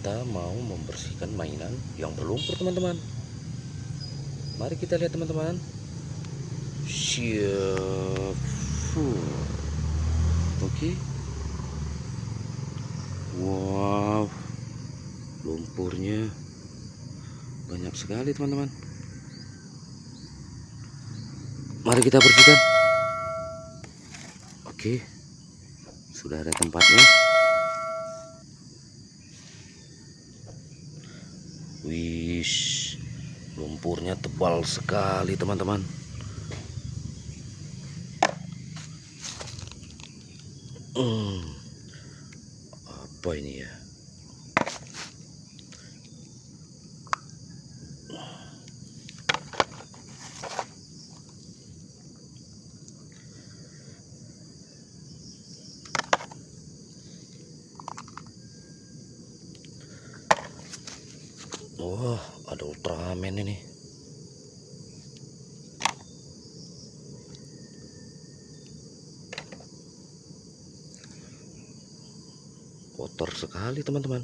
kita mau membersihkan mainan yang berlumpur, teman-teman. Mari kita lihat, teman-teman. Siap. Oke. Wow, lumpurnya banyak sekali, teman-teman. Mari kita bersihkan. Oke, sudah ada tempatnya. Wish, lumpurnya tebal sekali, teman-teman. Apa ini ya? Wah, ada Ultraman ini. Kotor sekali, teman-teman.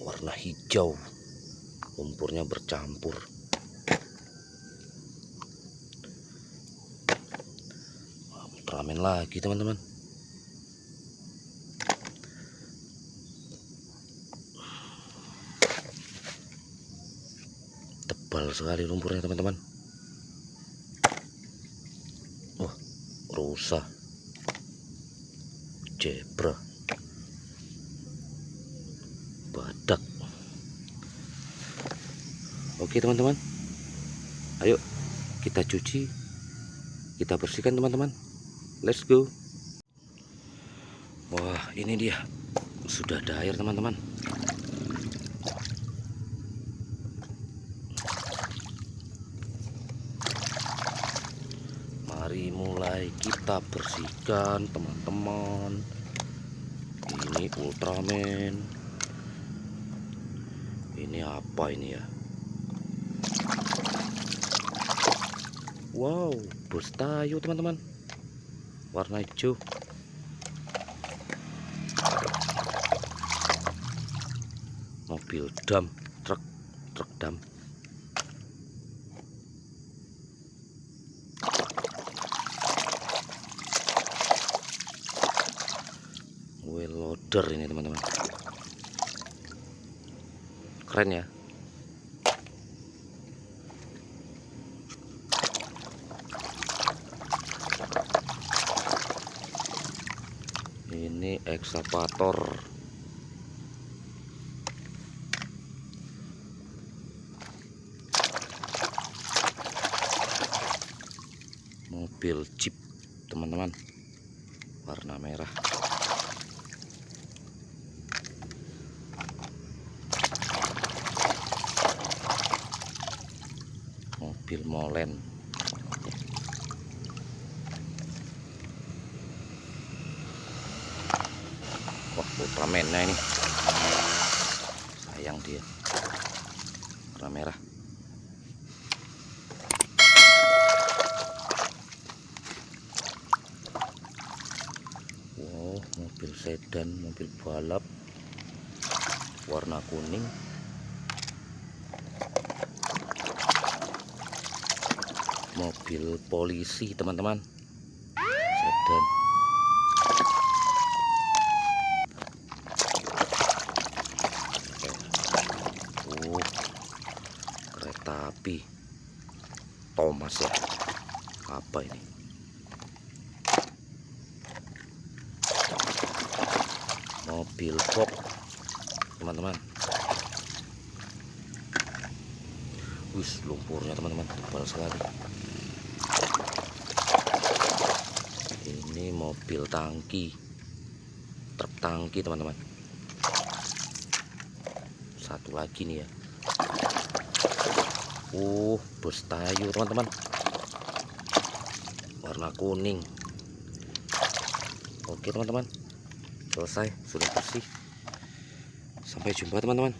Warna hijau, lumpurnya bercampur. Ultraman lagi, teman-teman. Tebal sekali lumpurnya, teman-teman. Wah, rusa, zebra, badak. Oke, teman-teman, ayo kita cuci, kita bersihkan, teman-teman. Let's go. Wah, ini dia, sudah ada air, teman-teman. Mari mulai kita bersihkan, teman-teman. Ini Ultraman. Ini apa ini ya? Wow, bus tayo, teman-teman. Warna hijau. Mobil dam, truk dam. Wheel loader ini, teman-teman. Keren ya. Ini ekskavator. Mobil jeep, teman-teman, warna merah. Mobil molen. Wah, Ultraman-nya ini, sayang dia, warna merah. Wow, mobil sedan, mobil balap, warna kuning. Mobil polisi, teman-teman, sedan. Kereta api Thomas ya. Apa ini? Mobil box, teman-teman. Wis, lumpurnya, teman-teman, tebal sekali. Ini mobil tangki, truk tangki, teman-teman. Satu lagi nih ya. Bus tayo, teman-teman, warna kuning. Oke, teman-teman, selesai, sudah bersih. Sampai jumpa, teman-teman.